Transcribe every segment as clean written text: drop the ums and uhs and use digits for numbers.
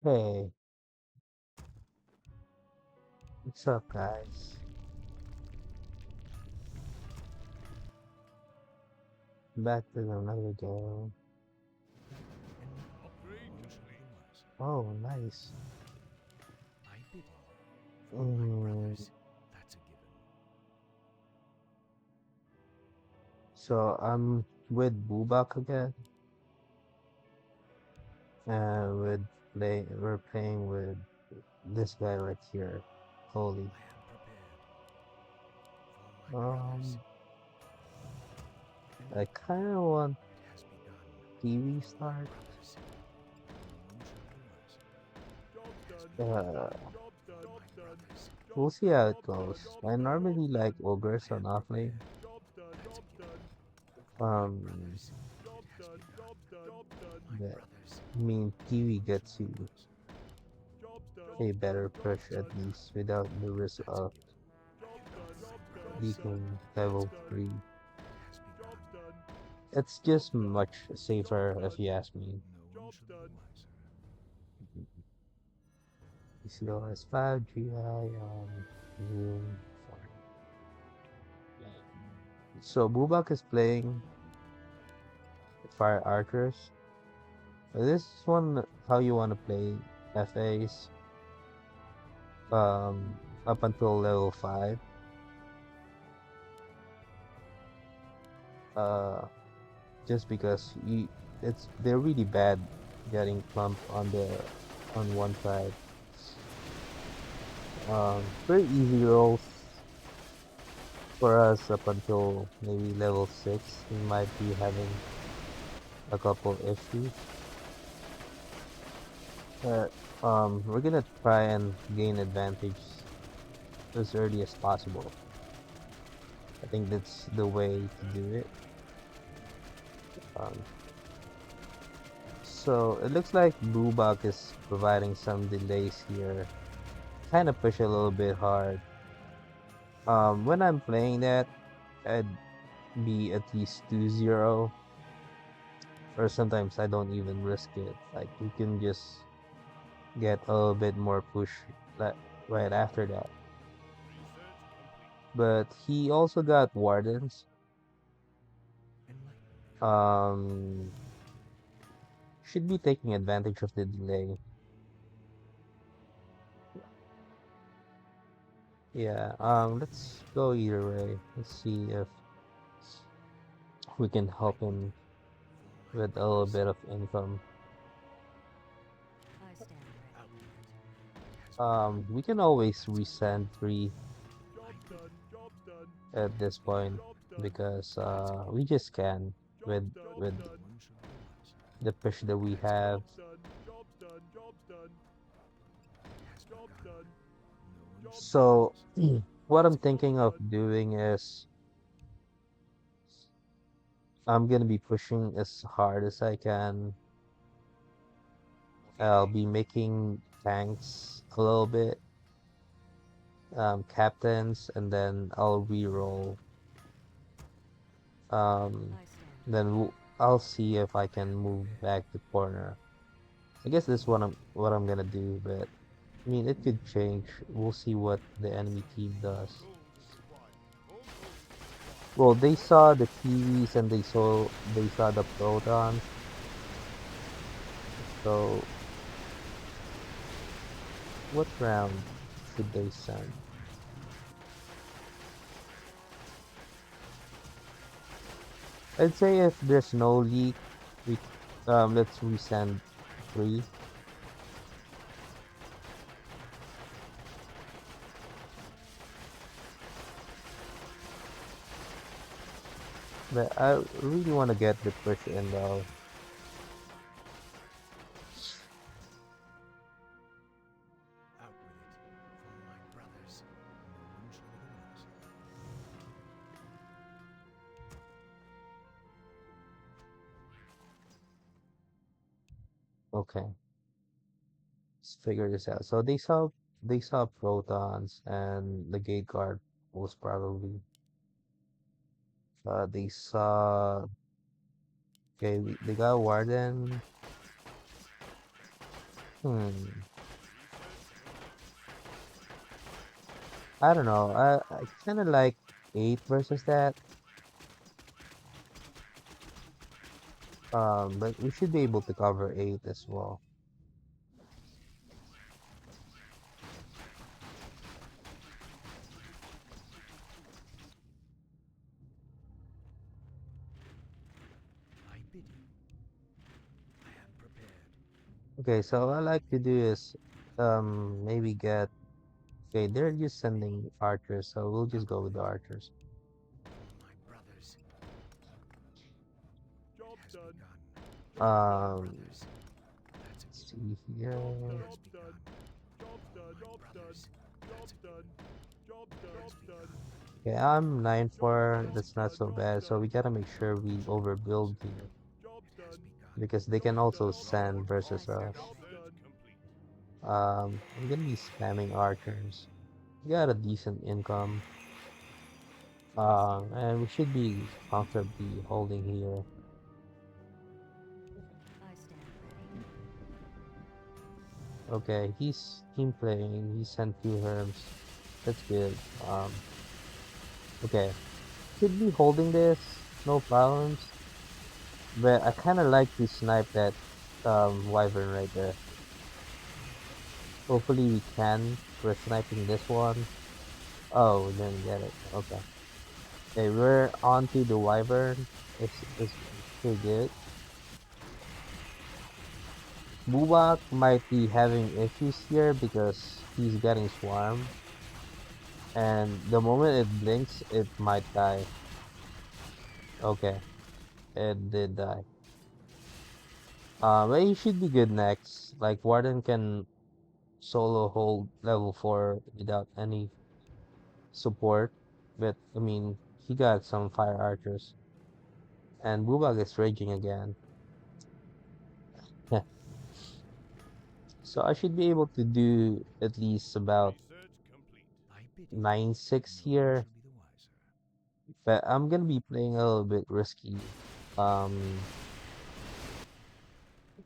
Hey, what's up, guys? Back to another game. Oh, nice. Mm, so I'm with Bubak again, and we're playing with this guy right here, Holy. Um, I kind of want TV start. Uh, we'll see how it goes. I normally like ogres on offlane. Um, but I mean, TV gets you a better push at least without the risk of leaking level 3. It's just much safer if you ask me. PCOS 5, GI, Zoom 4. So Bubak is playing Fire Archers. This is one how you want to play FAs up until level 5. Uh just because they're really bad getting clumped on one side. Very easy rolls for us up until maybe level 6. We might be having a couple issues, but we're gonna try and gain advantage as early as possible. I think that's the way to do it. Um, so it looks like Bubak is providing some delays here. Kind of push a little bit hard. When I'm playing that, I'd be at least 2-0, or sometimes I don't even risk it. Like you can just get a little bit more push that right after that. But he also got wardens. Um, should be taking advantage of the delay. Yeah. Let's go either way. Let's see if we can help him with a little bit of income. We can always resend 3 at this point because we just can with the push that we have. So what I'm thinking of doing is I'm gonna be pushing as hard as I can. I'll be making tanks a little bit, captains, and then I'll re-roll. Um, I'll see if I can move back the corner. I guess this is what I'm gonna do, but I mean it could change. We'll see what the enemy team does. Well, they saw the Kiwis and they saw the Protons, so what round should they send? I'd say if there's no leak, we let's resend 3. But I really want to get the push in though. Okay, let's figure this out. So they saw Protons and the gate guard most probably. They saw, okay, they got Warden. Hmm. I don't know. I kind of like 8 versus that. But we should be able to cover 8 as well. I bid you. I am prepared. Okay, so what I like to do is maybe get okay, they're just sending archers, so we'll just go with the archers. For my brothers, Job it has done. begun. For my Um brothers, that's a let's given. see Job here. done. It has begun. Job For done. my Job done. brothers, Job that's a done. given. Job It done. has Done. begun. Okay, I'm Job 9-4. done. That's not Done. so Job bad. So done. we gotta make For sure my we brothers, overbuild here Job it has done. begun. because they can Job also done. send versus us. Job done. I'm gonna be spamming archers. We got a decent income. And we should be comfortably holding here. I stand ready. Okay, he's team playing. He sent 2 herms. That's good. Okay. Should be holding this. No problems. But I kind of like to snipe that wyvern right there. Hopefully we can. We're sniping this one. Oh, we didn't get it. Okay. Okay, we're on to the wyvern. It's pretty good. Bubak might be having issues here because he's getting swarmed. And the moment it blinks, it might die. Okay, it did die. But he should be good next. Like Warden can solo hold level 4 without any support. But I mean, he got some fire archers. And Bubak is raging again. So I should be able to do at least about Research complete. I bid you. 9-6 No one here. shall be the wiser. But I'm gonna be playing a little bit risky. Um,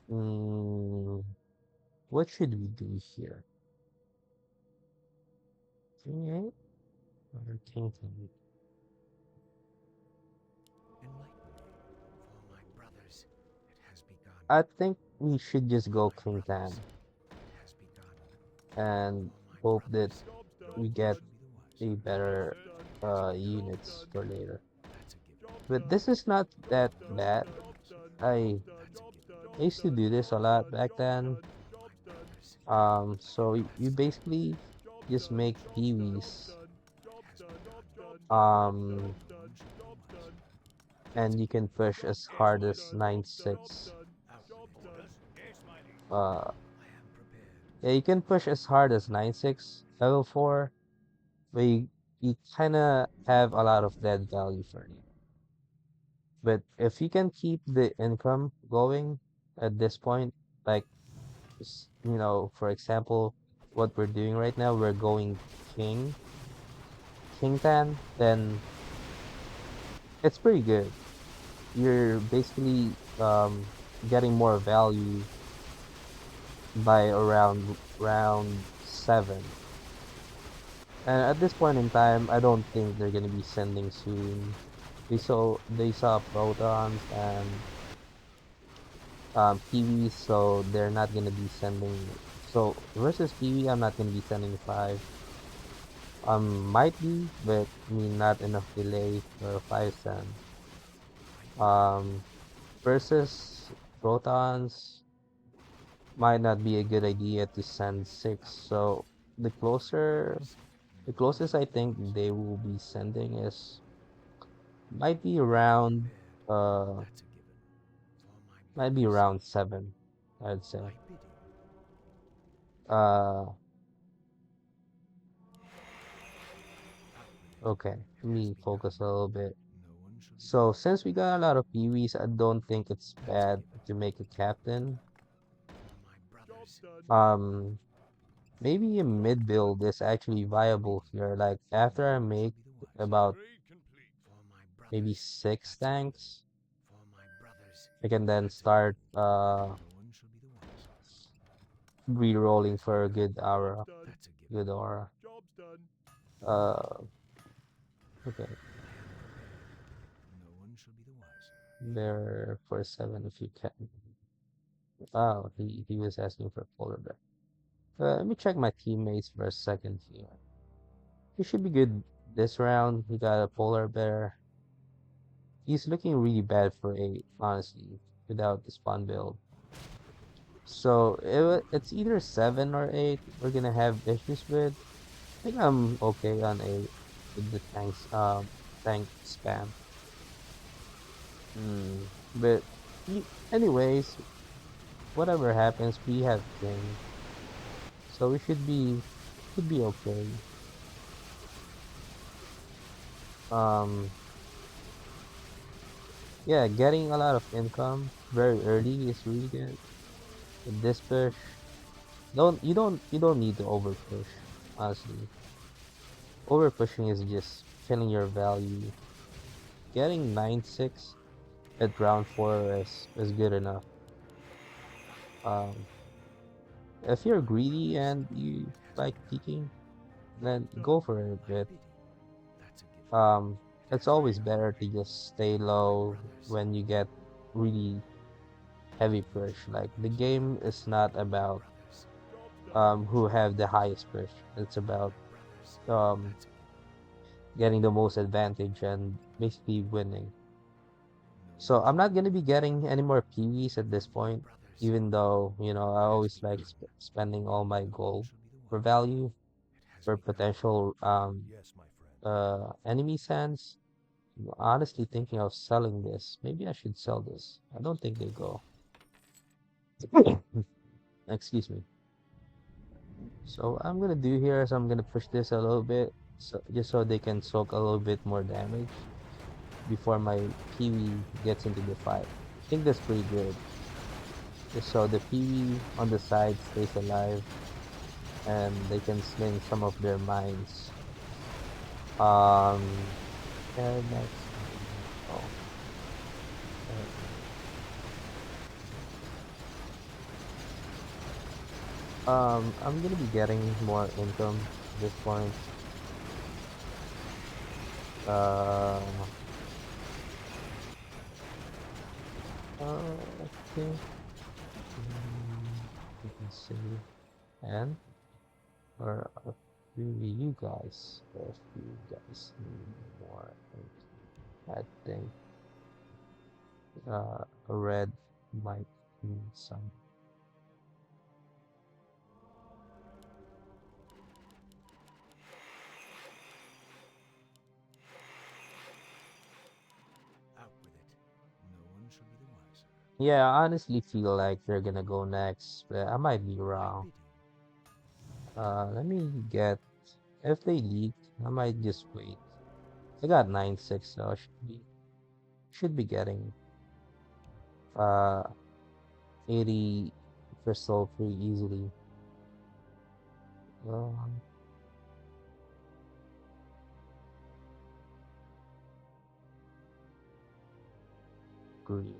mm, what should we do here? King 8 or King 10? Enlighten me. For my brothers, it has begun. I think we should just For go my King brothers, 10 it has begun. and For my hope that brothers, Job's done. we no one get shall be the wiser. a better Job's done. Job's units done. for later. That's a given. Job's But done. this is not Job's that done. For my bad. Job's brothers, done. I Job's done. that's a given. I used to do this a Job's lot done. back Job's then. done. For my Job's done. brothers, I So am you resting. basically Job's just done. make Job's done. Job's peewees. done. It Job's has done. begun. Job's done. Job's done. Um, No one shall be the Job's wiser. done. That's and a you can given. push Job's as done. hard as Job's done. Job's 9-6. done. Out with Job's it. done. Uh, I am prepared. yeah, you can push as hard as 9-6 level 4, but you kind of have a lot of dead value for you. But if you can keep the income going at this point, like, for example, what we're doing right now, we're going king, king 10, then it's pretty good. You're basically getting more value by around round 7. And at this point in time, I don't think they're gonna be sending soon. They saw protons and PV, so they're not gonna be sending. So versus PV, I'm not gonna be sending 5. Might be, but I mean not enough delay for 5 send. I bid you. Um, versus protons might not be a good idea to send 6. Out with it. So the For my closer, brothers, the no one closest shall I be the think wiser. they will be sending is might be I am around prepared. uh That's a given. For my might be brothers, around 7, I'd say. I bid you. Uh Out with it. okay, It let has me begun. focus a little bit. No one shall be the So wiser. since we got a lot of peewees, I don't think it's That's a bad given. to make a captain. For my Job's brothers, done. Um Maybe a mid build is actually I bid viable you. here. Like No after I one shall make be the wiser. about For my maybe brothers, 6 that's a given. tanks, For my brothers, I can then that's a given. start No one shall be the wiser. re-rolling for a good aura. Done. That's a given. Good aura. Job's done. Uh, okay. No one shall be the wiser. There for 7 if you can. Oh, he was asking for polar bear. Let me check my teammates for a second here. He should be good this round. He got a polar bear. He's looking really bad for 8, honestly, without the spawn build. So it's either 7 or 8 we're gonna have issues with. I think I'm okay on 8 with the tank spam. But anyways, whatever happens, we have king, so we should be okay. Um, yeah, getting a lot of income very early is really good. With this push, you don't need to over push. Honestly, over pushing is just killing your value. Getting 9-6 at round 4 is good enough. Um, if you're greedy and you It has like begun. peeking, then Job's done. go for it. My But bidding. That's a given. um, It it's has always begun. better to just stay My low brothers. when you get really heavy push. Like the game is not My about brothers. Job's done. who have the highest push. It's about My brothers. um That's a given. getting the most advantage and basically winning. No So one I'm shall not be the gonna be wiser. getting any more PVs at this My point, brothers. even though I It has always like begun. spending all my No one gold shall be the for wiser. value It has for begun. potential Yes, my friend. enemy sands. I'm honestly thinking of selling this. Maybe I should sell this. I don't think they go. Excuse me. So what I'm gonna do here is I'm gonna push this a little bit, so just so they can soak a little bit more damage before my PV gets into the fight. I think that's pretty good. Just so the PV on the side stays alive and they can sling some of their mines. Um, next. Oh, uh, I'm gonna be getting more income at this point. Uh, I think we can see and or maybe you guys, if you guys need more, I think a red might need some. Out with it. No one shall be the wiser. Yeah, I honestly feel like they're gonna go next, but I might be My wrong. bidding. Let me get if they leak, I might just wait. I got 9-6, so I should be getting uh 80 crystal pretty easily. Um, green.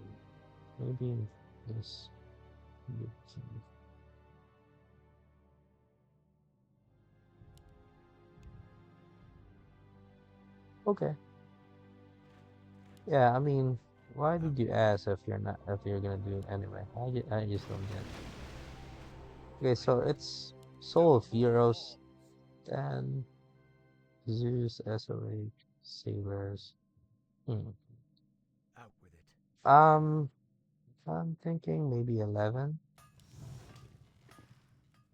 Maybe this. Okay. Yeah, I mean, why Out did you with it. ask if you're gonna do it anyway? I just don't get it. Okay, My so bidding. it's Soul of Doubtful Heroes, bombs. then Zeus, SOH, Sailors. Hmm. Out with it. Um, I'm thinking maybe 11.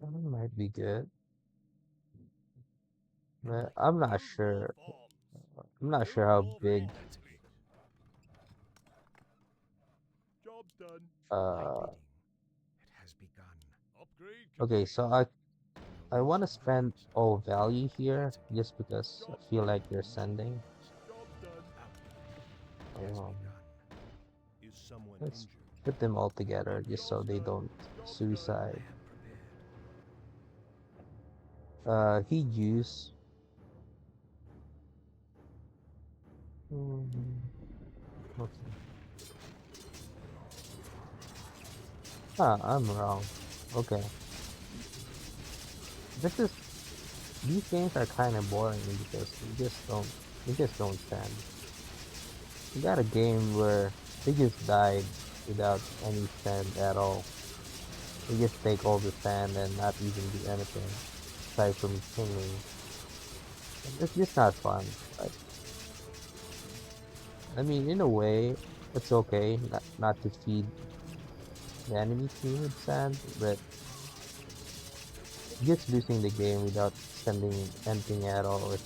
11 might be good, but I'm not Doubtful sure. bombs. I'm not sure Build how more big. That's a farms. given. Job's done. My Uh, bidding. It has begun. Upgrade okay, complete. so I No one want to shall be the spend wiser. all value here That's a given. just because I Job's feel done. like they're sending. Job's done. Out with it. It has Um, begun. Is someone let's injured? put them all together just so Job's they done. don't Job's done. I suicide. am prepared. He juice. Mm, okay. Ah, I'm wrong. Okay. this is these games are kind of boring because you just don't stand. You got a game where they just died without any sand at all. They just take all the sand and not even do anything aside from pinging. And it's just not fun. Like, I mean, in a way, it's okay not to feed the enemy team with sand, but just losing the game without sending anything at all is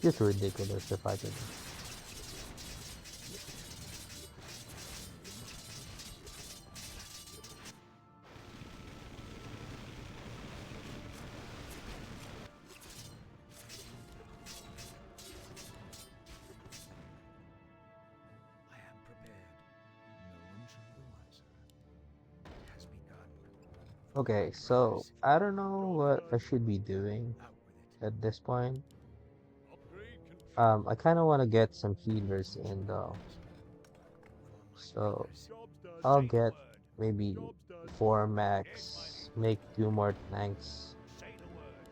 just ridiculous if I could. I am prepared. No one shall be the wiser. It has begun. Okay, so Brothers, I don't know Job what I done. should be doing out with it. at this point. Upgrade confirmed. I kind of want to get some healers in though, Brothers, for my so brothers. Job's done. I'll Say the get word. maybe Job's done. four Yes, my max, liege. make two more tanks, Say the word.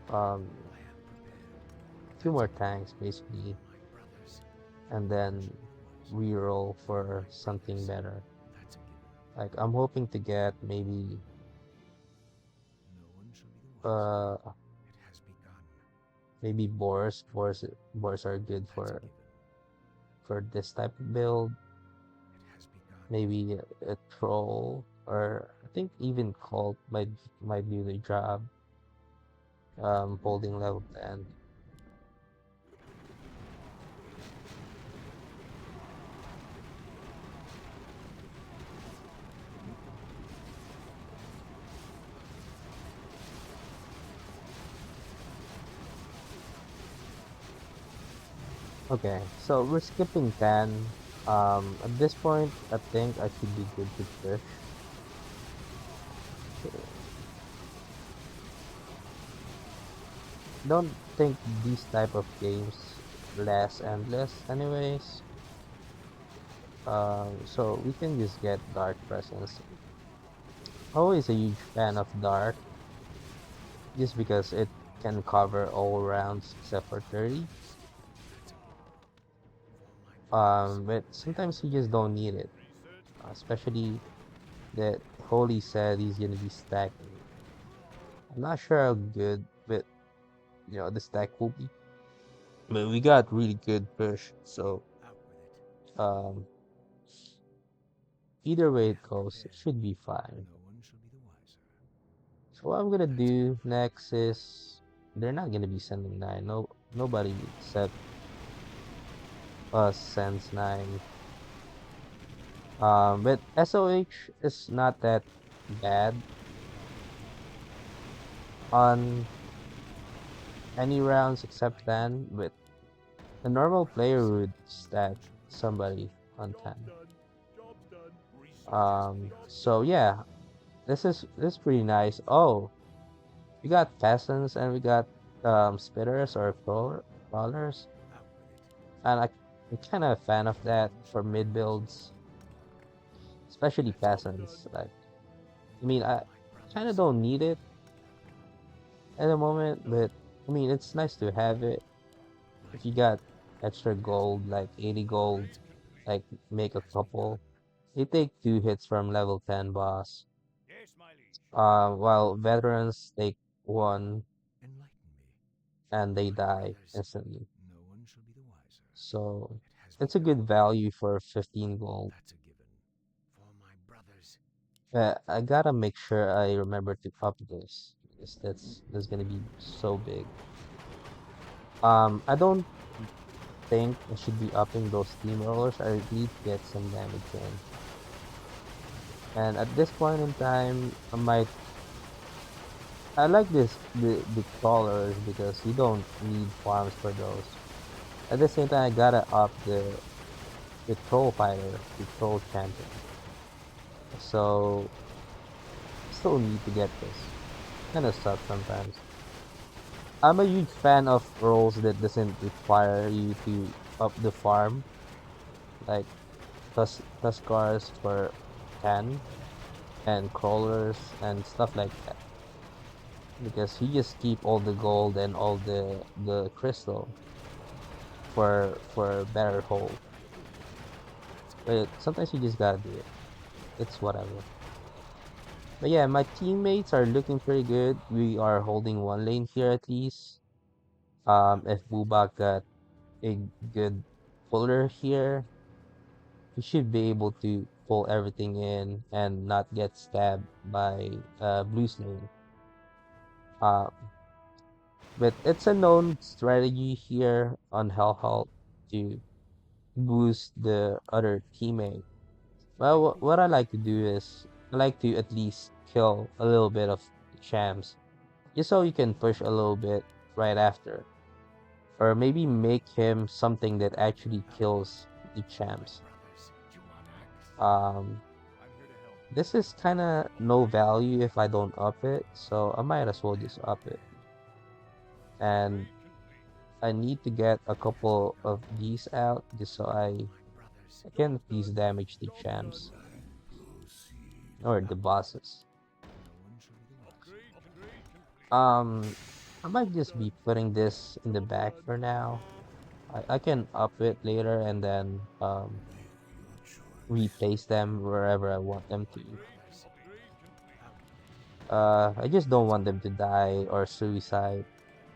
um, I am prepared. two That's more a given. tanks basically, For my brothers. and No one then shall be the wiser. reroll For for my something brothers. better. That's a given. Like I'm hoping to get maybe No one shall be the wiser. uh It has begun. maybe boars. Boars are good That's a for given. this type of build. It has begun. Maybe a troll, or I think even cult might do the job. Holding level 10. Okay, so we're skipping 10. At this point, I think I should be good to push. Don't think these type of games last endless anyways. So we can just get Dark Presence. Always a huge fan of Dark, just because it can cover all rounds except for 30. Brothers. That's a given. For my brothers. But I am sometimes you just prepared. don't need it, Reset. especially that Holy said he's gonna be stacking. I'm not sure how good, but the stack will be. But we got really good push, so Out with it. um, either way I it am goes, it prepared. should be fine. No one shall be the wiser. So what I'm gonna That's a do given. next is they're not gonna be sending 9. No, nobody except us sends 9. But SOH is not that bad on any rounds except Enlighten me. 10, but a For my normal player brothers. would No stack one shall be the wiser. somebody on Job's 10. done. Job's done. Reset. Job's So done. yeah, this is pretty nice. Oh, we got peasants and we got spitters or crawlers, Out with it. and I'm kind of a fan of No that one shall for be the mid wiser. builds, especially That's a Job given. done. peasants. Like, I mean, For I my kind of brothers. don't need it at the Job moment, done. but I mean, it's nice to have it. If you Enlighten me. got extra That's a gold, given. like 80 gold, Upgrade complete. like It make a has begun. couple. You take 2 hits from level 10 boss. Yes, my liege. While veterans take 1 Enlighten me. and For they my die brothers. instantly. No one shall be the wiser. So It has it's a begun. good value for 15 gold. That's a given. For my brothers. I gotta make sure I remember to up this because that's gonna be so big. I don't think I should be upping those steamrollers. I need to get some damage in. And at this point in time, I like the crawlers because you don't need farms for those. At the same time, I gotta up the troll fighter, the troll champion. So still need to get this. Kind of sucks sometimes. I'm a huge fan of roles that doesn't require you to up the farm, like Tuskars for 10 and crawlers and stuff like that. because he just keep all the gold and all the crystal for better hold. But sometimes you just gotta do it. It's whatever. But yeah, my teammates are looking pretty good. We are holding one lane here at least. If Bubak got a good puller here, he should be able to pull everything in and not get stabbed by Blue's lane. Uh, but it's a known strategy here on Hellhalt to boost the other teammate. Well, what I like to do is I like to at least kill a little bit of champs, just so you can push a little bit right after, or maybe make him something that actually kills the champs. Brothers, do you want axe? Um, I'm here to help. this is kind of no value if I don't up it, so I might as well just up it. And Complete, complete. I need to get a couple of these out just so My brothers, I can Job's at least done. damage the Job's done. champs or the bosses. no one shall be the wiser. Complete, complete, complete. I might Job's just done. be putting this in the Job's back done. for now. I can up it later and then replace them wherever I want them to. Brothers, Complete, complete. I just don't want them to die or suicide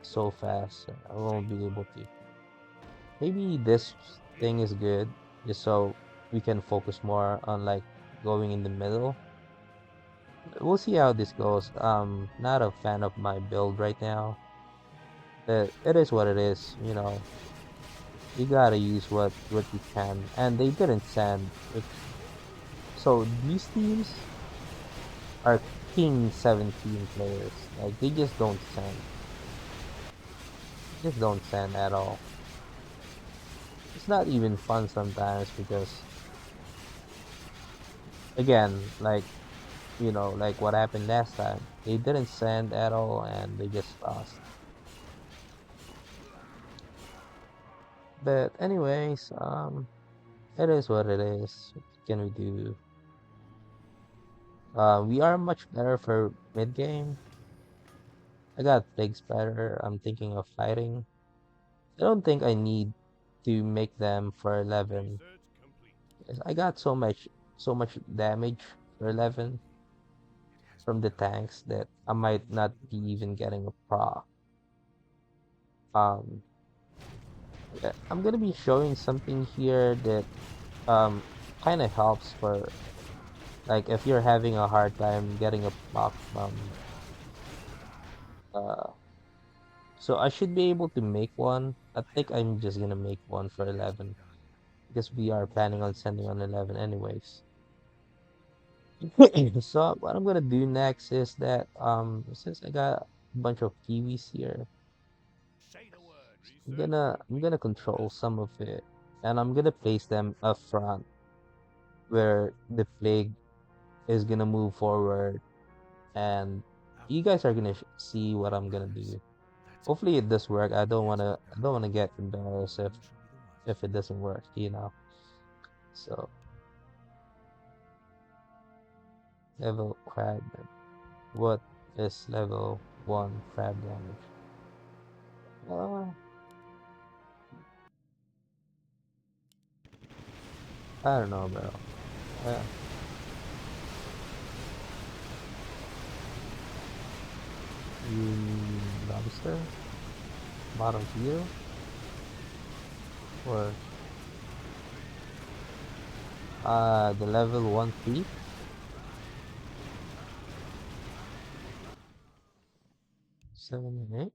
so fast. I Say won't the be able word. to. Maybe this thing is good just so we can focus more on like going in the middle. We'll see how this goes. Not a fan of my build right now. It is what it is, you know. You gotta use what you can, and they didn't send. So these teams are King 17 players. Like they just don't send. Just don't send at all. It's not even fun sometimes because again, like like what happened last time. They didn't send at all and they just lost. But anyways, it is what it is. What can we do? We are much better for mid game. I got Plague Spreader. I'm thinking of fighting. I don't think I need to make them for 11. Research complete. Yes, I got so much damage for 11 it has from the begun. tanks that I No might one shall not be the be wiser. even getting a proc. Um, yeah, I'm gonna be showing something here that um kind of helps for like if you're having a hard time getting a proc from uh so I should be able to make one. I I think have I'm just prepared. gonna make one for It has 11 begun. because we are No one planning shall on be the sending on wiser. 11 anyways. So what I'm gonna do next is that since I got a bunch of kiwis here, Say the word. I'm Research gonna I'm complete. gonna control Orders. some of it and I'm gonna place them up front where the plague is gonna move forward and Out you with guys it. are gonna see what I'm gonna Brothers, do. that's it. Hopefully it does work. It has I begun. don't wanna get embarrassed No one shall be the if wiser. it doesn't work, you know. So level crab. What is level 1 crab damage? Uh, I don't know, bro. Uh, you mean lobster? Bottom feeder? Or the level 1 thief? 7 and 8?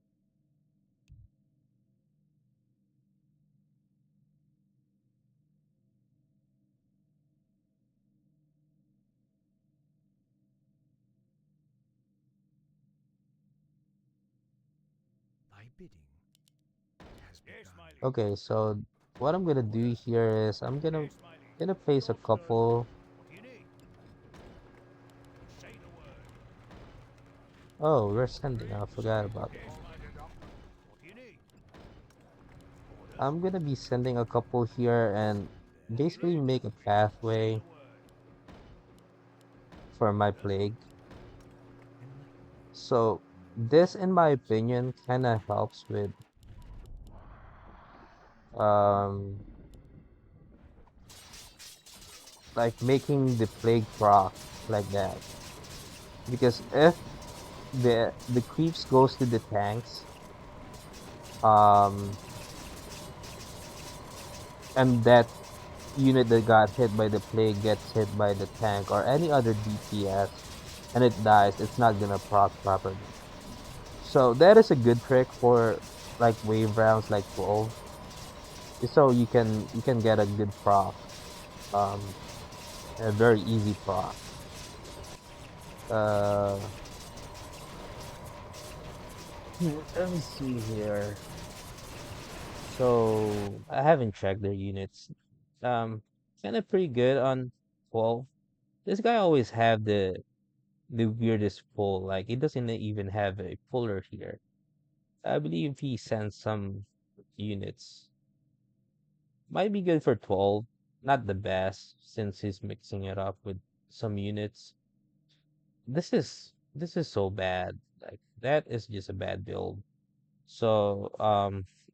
Thy bidding, it has Yes, begun. my liege. Okay, so what I'm gonna do Orders. here is I'm Yes, my liege. gonna place a Job's done. couple. What do you need? Say the word. Oh, we're sending. Complete, I forgot complete. about that. Yes, my liege. What do you need? Orders. I'm gonna be sending a couple here and basically Complete, make a complete. Say the pathway word. for my Orders. plague. Enlighten me. So No This, in my opinion, kind of helps with um like making the plague proc like that. Because if the creeps goes to the tanks, um, and that unit that got hit by the plague gets hit by the tank or any other DPS and it dies, it's not gonna proc properly. So that is a good trick for like wave rounds like 12. So you can get a good proc. Um a very easy proc. Uh let me see here. So I haven't checked their units. Kind of pretty good on 12. This guy always have the weirdest pull. Like it doesn't even have a puller here. I believe he sends some units. Might be good for 12. Not the best since he's mixing it up with some units. This is so bad. Like that is just a bad build. So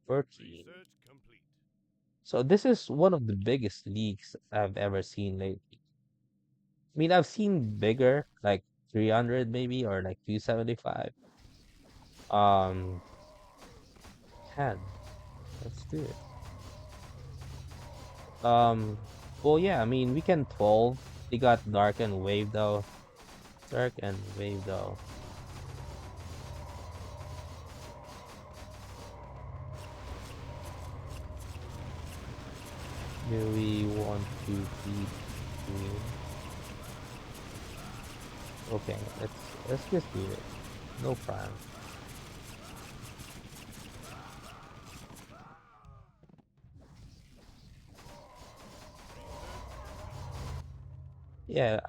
14. Research complete. So this is one of the biggest leaks I've ever seen lately. I mean, I've seen bigger, like 300 maybe or like 275. Um, 10. Let's do it. Well, yeah, I mean, we can 12. They got dark and wave though. Dark and wave though. Do we want to keep doing? Okay, let's just do it. No problem. Yeah,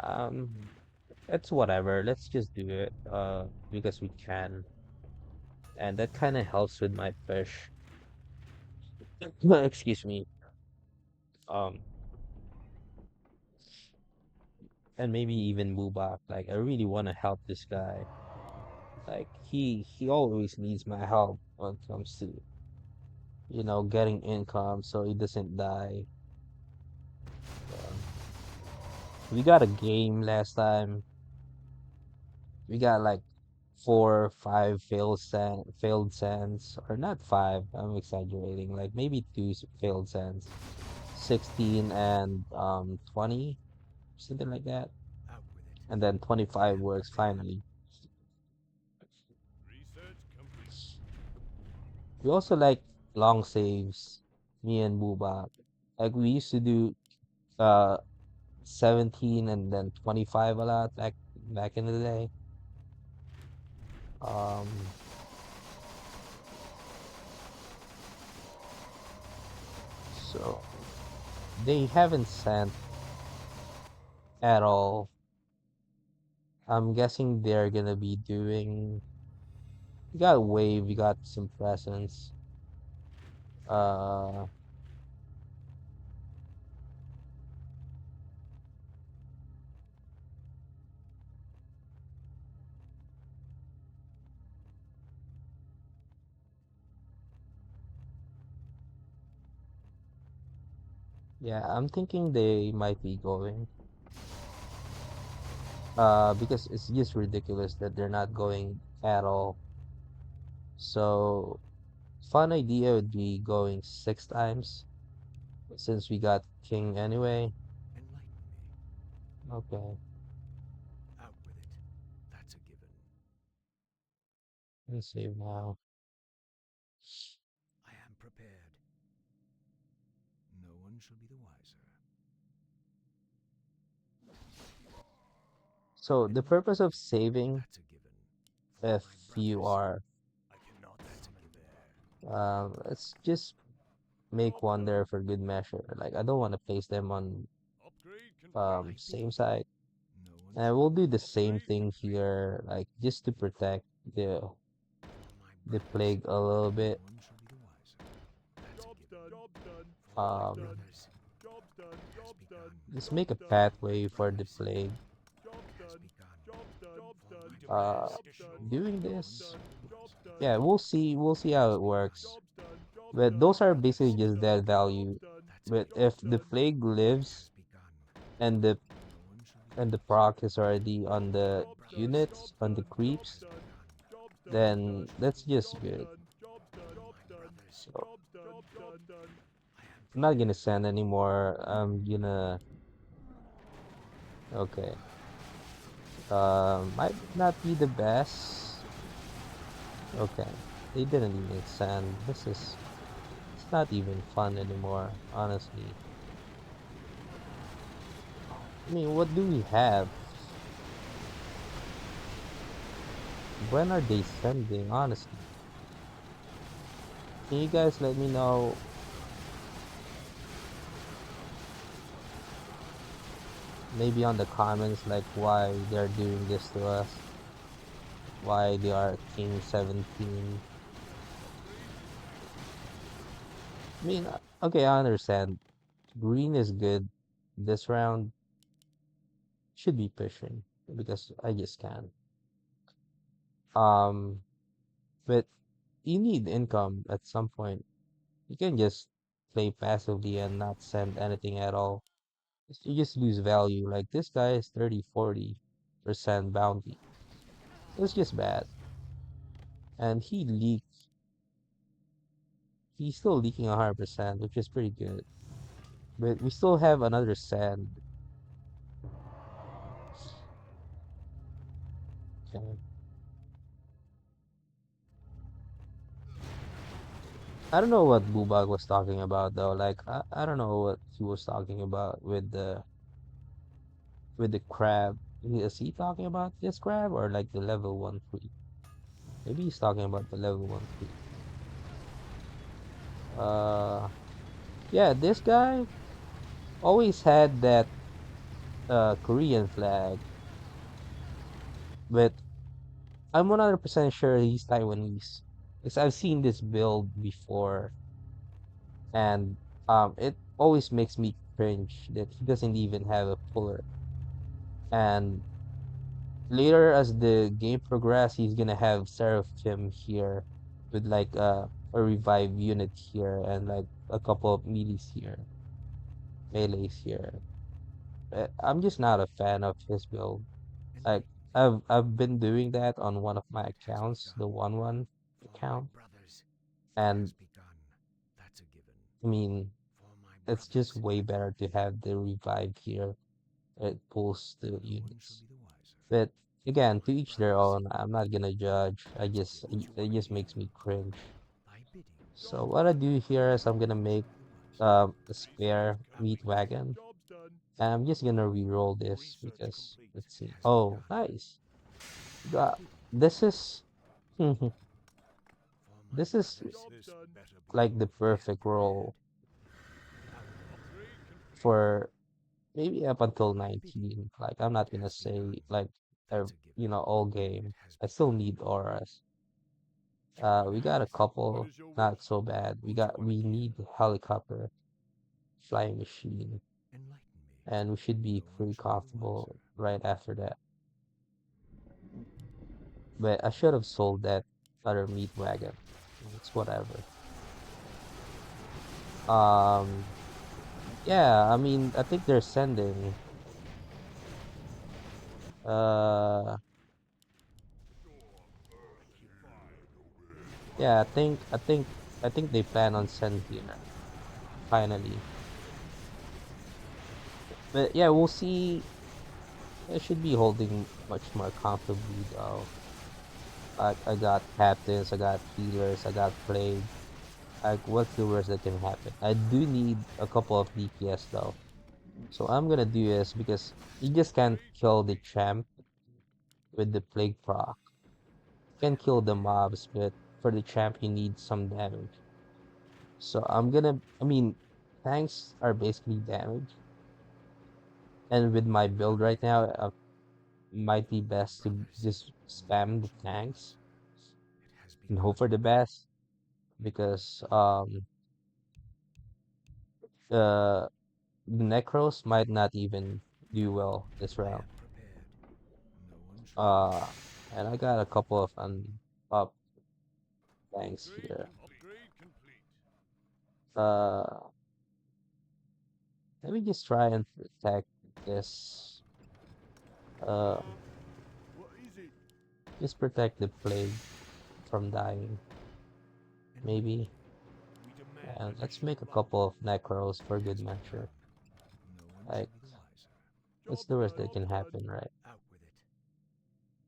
it's whatever. Let's just do it. Because we can. And that kind of helps with my push. Excuse me. Um, and maybe even Mubak. Like, I really want to help this guy. Like, he always needs my help when it comes to, getting income so he doesn't die. Um, we got a game last time. We got like 4, 5 failed sands, or not five. I'm exaggerating. Like maybe two failed sands, 16 and 20, something like that. Out with it. And then I 25 am works prepared. finally. Research complete. We also like long saves, me and Booba. Like we used to do uh 17 and then 25 a lot back in the day. Um so they haven't sent at all. I'm guessing they're gonna be doing. We got wave, we got some presence. Uh, yeah, I'm thinking they might be going. Because it's just ridiculous that they're not going at all. So, fun idea would be going 6 times since we got king anyway. Enlighten me. Okay, Out with it. That's a given. let's save now. I am prepared. No one shall be the wiser. So the Enlighten purpose of me. saving, That's a given. For if my you brothers. are, I cannot. That's a given. let's just make Job one done. there for good measure. Like I don't want to place them on Upgrade confirmed. Might same be. side. No one And shall we'll be do the the wiser. same Upgrade thing complete. here, like just to protect For my the brothers. plague a little No bit. one shall be the wiser. That's a Job's given. done. Job's done. For my Job's Um, done. brothers. Job's done. It has Job's done. begun. just make Job's a done. For my pathway for the brothers. plague. Job's It has done. begun. Job's done. Job's For done. my uh defense issue. doing this. Yeah, we'll see how it works. But those are basically just dead value. That's a But given. if the plague It lives has begun. and the No one shall be and the the wiser. proc is already on the My brothers, units, on the it creeps, has begun. No then one shall that's be the just wiser. good. My brothers, So I am I'm not gonna prepared. send anymore. I'm gonna okay. Might not be the best. Okay. They didn't even send. It's not even fun anymore, honestly. I mean, what do we have? When are they sending, honestly? Can you guys let me know maybe on the comments like why they're doing this to us? Why they are King 17? I mean, okay, I understand. Green is good this round. Should be pushing because I just can. Um, but you need income at some point. You can just play passively and not send anything at all. You just lose value. Like this guy is 30-40% bounty. It's just bad. And he's still leaking 100%, which is pretty good. But we still have another sand. Okay. I don't know what Bubag was talking about though. Like I don't know what he was talking about with the crab. Is he talking about this crab or like the level 1 creep? Maybe he's talking about the level 1 creep. Uh yeah, this guy always had that Korean flag, but I'm 100% sure he's Taiwanese. Because I've seen this build before and it always makes me cringe that he doesn't even have a puller. And later as the game progresses, he's gonna have Seraphim here with like a revive unit here and like a couple of melees here. I'm just not a fan of his build. Like Enlighten me. I've been doing that on one of my It has accounts, begun. the one For my account, brothers, it has and begun. That's a given. I mean For my it's just brothers, way better to have the revive here. It pulls the no one shall units. be the wiser. But again, My to each their brothers, own. I'm not gonna judge. that's a given. It just makes me cringe. Thy bidding. So what I do here is I'm gonna No one make shall be the wiser. a spare meat wagon. And I'm just gonna re-roll this Research because complete. let's It see. has Oh, begun. nice. Thy Got bidding. this is For my this is brothers, This better be like the good. I am perfect prepared. roll for maybe up until Thy bidding. 19. Like I'm not It gonna has begun. say like That's a given. all It game. has I still begun. need auras. Join We got a hands. What couple, is your not wish? so bad. What you want to We hear? need helicopter, flying machine, Enlighten me. and we should be No one pretty shall be the wiser. comfortable right after that. But I should have sold that other meat wagon. It's whatever. Um, yeah, I mean, I think they're sending. Uh, yeah, I think they plan on send here finally. But yeah, we'll see. I should be holding much more comfortably though. I got captains, I got healers, I got plague. Like, what's the worst that can happen? I do need a couple of DPS though. So I'm gonna do this because you just can't kill the champ with the plague proc. You can kill the mobs, but for the champ you need some damage. So I mean, tanks are basically damage. And with my build right now, might be For my best to brothers, just no spam one the shall be the tanks wiser. It has and begun. hope for the best because the Necros might not even do well this I round. am prepared. No one shall be the Uh, wiser. And I got a couple of up banks here. Upgrade complete. Uh, Let me just try and protect this. Uh, What is it? just protect the plague from dying, And maybe. we demand And let's make a additional couple of lobbies. necros for good It's been measure. done. No one Like, shall be the wiser. what's Job the worst done, that can all done. happen, right? Out with it.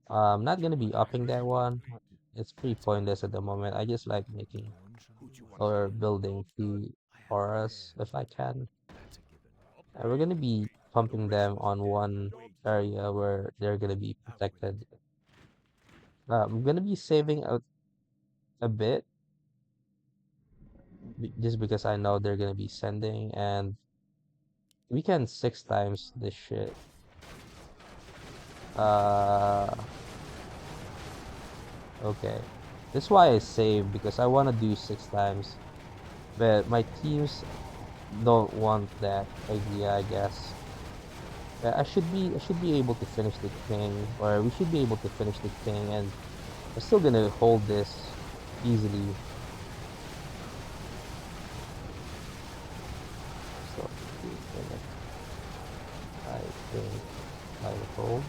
I'm not gonna be upping that Upgrade one. complete. It's pretty That's a pointless given. at the moment. I just like No making one shall be the or wiser. building Job done. two I have auras prepared. if I can. That's a given. And we're Upgrade gonna be complete. No pumping them restless on again. one Job done. area where they're gonna be Out with it. protected. I'm gonna be saving a bit just because I know they're gonna be sending, and we can 6 times this shit. Uh, okay. That's why I save because I want to do 6 times, but my teams don't want that idea, I guess. I should be able to finish the king, or we should be able to finish the king, and I'm still gonna hold this easily. So I think I would hold.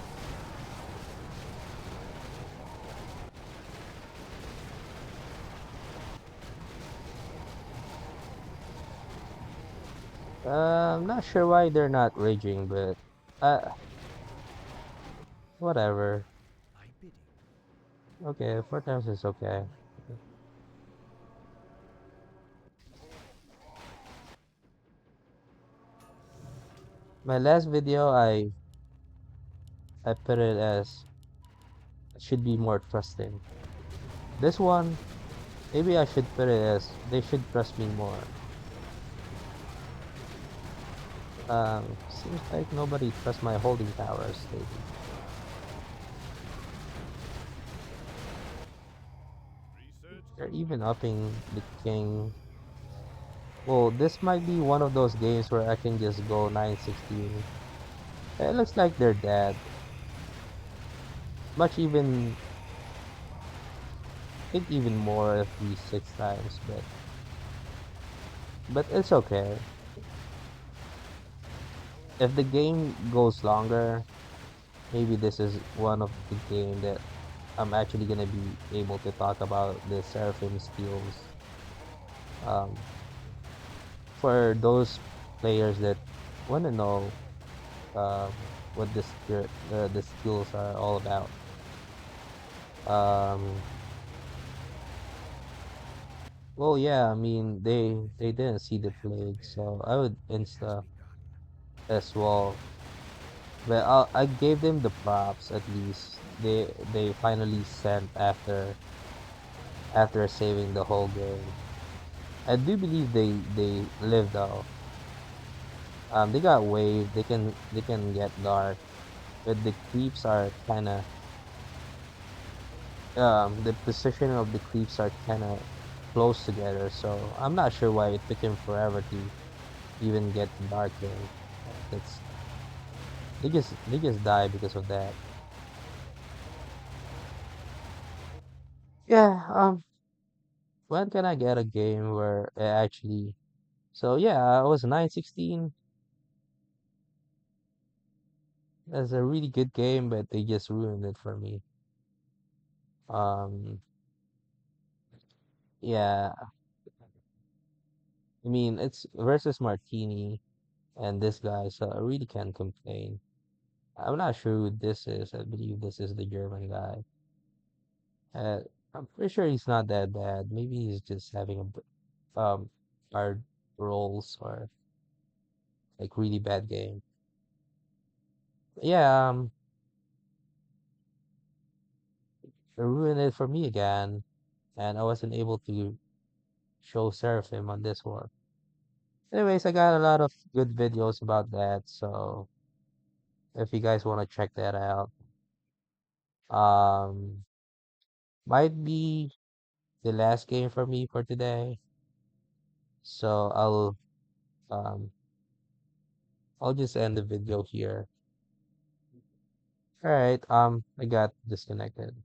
I'm not sure why they're not raging, but uh, whatever. My bidding. Okay, 4 times is okay. My last video, I put it as should be more trusting. This one, maybe I should put it as they should trust me more. Seems like nobody trusts my holding powers lately. Research They're complete. even upping the king. Well, this might be one of those games where I can just go 916. It looks like they're dead. Much even, I think even more if we 6 times, but it's okay. If the game goes longer, maybe this is one of the game that I'm actually gonna be able to talk about the Seraphim skills. Um, for those players that want to know what the skills are all about. Um, well, yeah, I mean they didn't see the I have plague, prepared. so I would It has insta begun. as well. But I gave them the props at least. They finally sent after saving the whole game. I do believe they live though. They got wave. They can get dark, but the creeps are kind of the position of the creeps are kind of close together. So I'm not sure why it took him forever to even get the dark wave. That's they just die because of that. Yeah. When can I get a game where it actually? So yeah, I was 916. That's a really good game, but they just ruined it for me. Um, yeah, I mean it's versus Martini and this guy, so I really can't complain. I'm not sure who this is. I believe this is the German guy. Uh, I'm pretty sure he's not that bad. Maybe he's just having hard rolls or like really bad game. Yeah, they ruined it for me again, and I wasn't able to show Seraphim on this one. Anyways, I got a lot of good videos about that, so if you guys want to check that out, um, might be the last game for me for today. So um I'll just end the video here. All right, I got disconnected.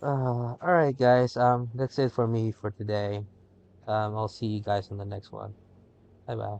All right, guys. That's it for me for today. I'll see you guys in the next one. Bye bye.